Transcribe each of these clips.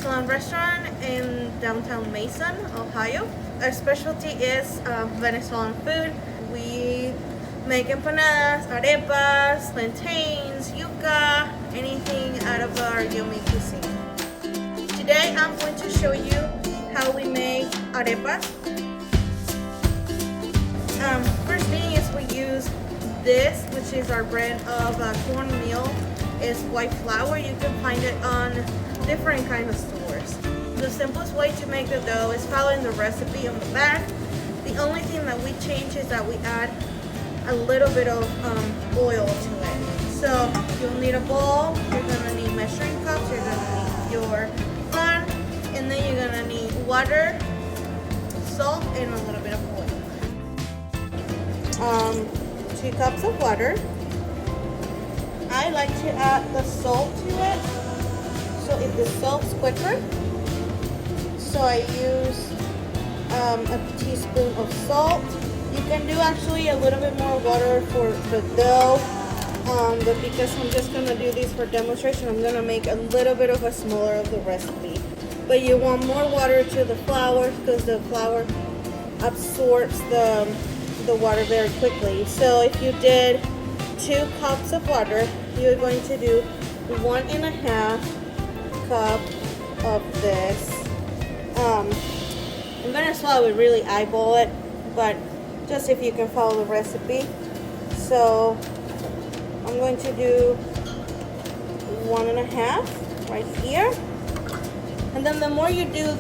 Venezuelan restaurant in downtown Mason, Ohio. Our specialty is Venezuelan food. We make empanadas, arepas, plantains, yuca, anything out of our yummy cuisine. Today I'm going to show you how we make arepas. First thing is we use this, which is our brand of cornmeal. It's white flour. You can find it on different kinds of stores. The simplest way to make the dough is following the recipe on the back. The only thing that we change is that we add a little bit of oil to it. So you'll need a bowl, you're gonna need measuring cups, you're gonna need your flour, and then you're gonna need water, salt, and a little bit of oil. 2 cups of water. I like to add the salt to it, so it dissolves quicker. So I use a teaspoon of salt. You can do actually a little bit more water for the dough, but because I'm just gonna do this for demonstration, I'm gonna make a little bit of a smaller of the recipe. But you want more water to the flour because the flour absorbs the water very quickly. So if you did 2 cups of water, you're going to do 1.5 cup of this. In Venezuela we really eyeball it, but just if you can follow the recipe. So I'm going to do 1.5 right here. And then the more you do,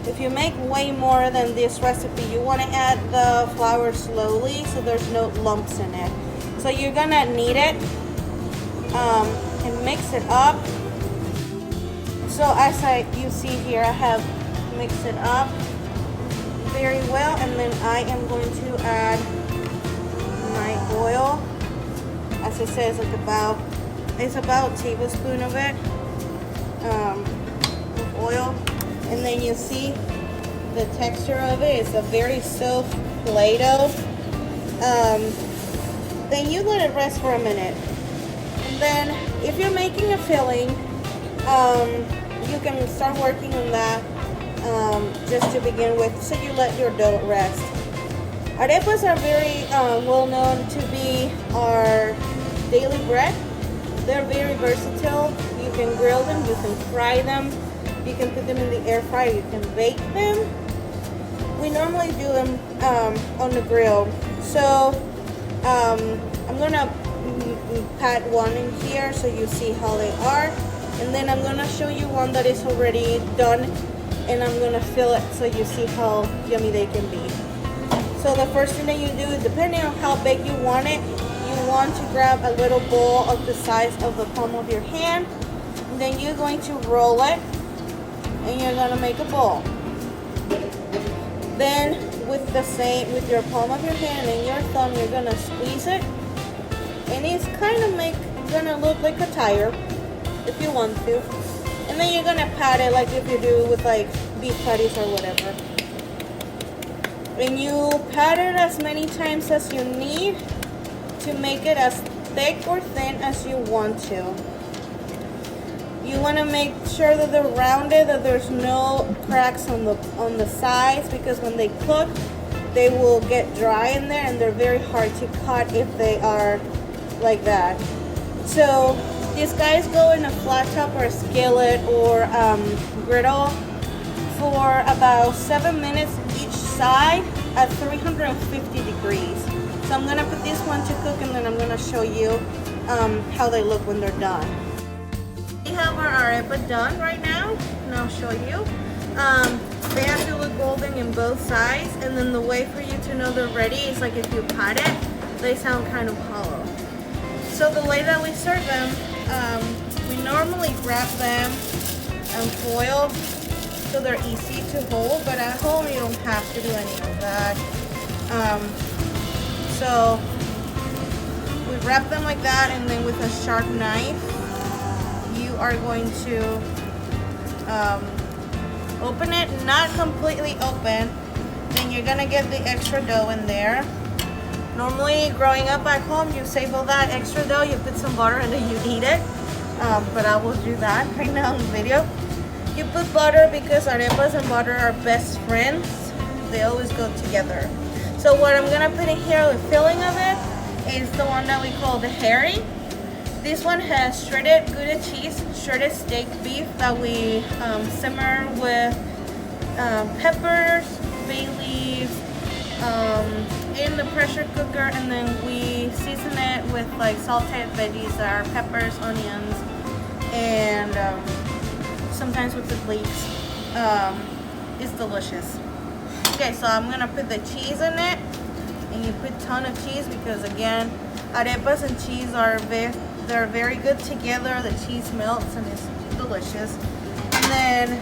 if you make way more than this recipe, you want to add the flour slowly so there's no lumps in it. So you're gonna knead it and mix it up. So as you see here, I have mixed it up very well, and then I am going to add my oil. As I said, it's about a tablespoon of it. Oil, and then you see the texture of it. It's a very soft Play-Doh. Then you let it rest for a minute, and then if you're making a filling, you can start working on that just to begin with, so you let your dough rest. Arepas are very well known to be our daily bread. They're very versatile. You can grill them, you can fry them, you can put them in the air fryer, you can bake them. We normally do them on the grill. So I'm gonna pat one in here so you see how they are, and then I'm gonna show you one that is already done, and I'm gonna fill it so you see how yummy they can be. So the first thing that you do is, depending on how big you want it, you want to grab a little ball of the size of the palm of your hand, and then you're going to roll it, and you're gonna make a ball. Then with your palm of your hand and your thumb, you're gonna squeeze it, and it's kind of gonna look like a tire if you want to. And then you're gonna pat it like if you do with like beef patties or whatever. And you pat it as many times as you need to make it as thick or thin as you want to. You want to make sure that they're rounded, that there's no cracks on the sides, because when they cook, they will get dry in there, and they're very hard to cut if they are like that. So these guys go in a flat top or a skillet or griddle for about 7 minutes each side at 350 degrees. So I'm gonna put this one to cook, and then I'm gonna show you how they look when they're done. We have our arepa done right now, and I'll show you. They have to look golden in both sides, and then the way for you to know they're ready is like if you pat it, they sound kind of hollow. So the way that we serve them, we normally wrap them in foil so they're easy to hold, but at home you don't have to do any of that. So we wrap them like that, and then with a sharp knife, you are going to open it, not completely open. Then you're gonna get the extra dough in there. Normally, growing up back home, you save all that extra dough, you put some butter, and then you eat it. But I will do that right now in the video. You put butter because arepas and butter are best friends. They always go together. So what I'm gonna put in here, the filling of it, is the one that we call the herring. This one has shredded Gouda cheese, shredded steak beef that we simmer with peppers, bay leaves, in the pressure cooker, and then we season it with like salted veggies that are peppers, onions, and sometimes with the leeks. It's delicious. Okay, so I'm gonna put the cheese in it, and you put a ton of cheese because again, arepas and cheese are they're very good together. The cheese melts and it's delicious. And then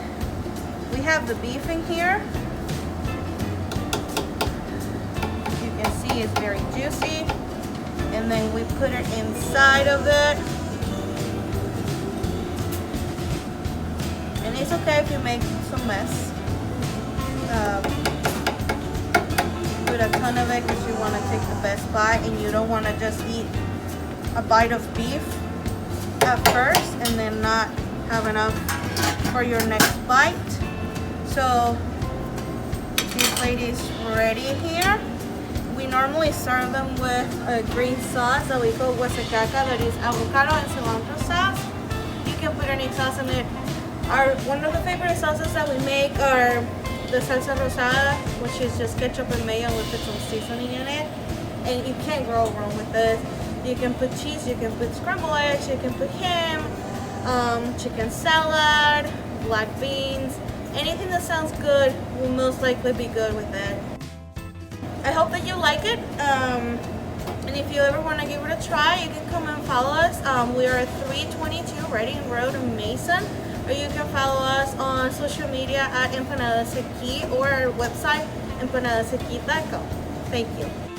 we have the beef in here. You can see it's very juicy. And then we put it inside of it. And it's okay if you make some mess. Put a ton of it because you want to take the best bite and you don't want to just eat a bite of beef at first and then not have enough for your next bite. So this plate is ready here. We normally serve them with a green sauce that we call guasacaca, that is avocado and cilantro sauce. You can put any sauce in it. One of the favorite sauces that we make are the salsa rosada, which is just ketchup and mayo with some seasoning in it. And you can't go wrong with this. You can put cheese, you can put scrambled eggs, you can put ham, chicken salad, black beans. Anything that sounds good will most likely be good with it. I hope that you like it. And if you ever want to give it a try, you can come and follow us. We are at 322 Reading Road in Mason. Or you can follow us on social media at Empanadas Aqui or our website, empanadasaqui.com. Thank you.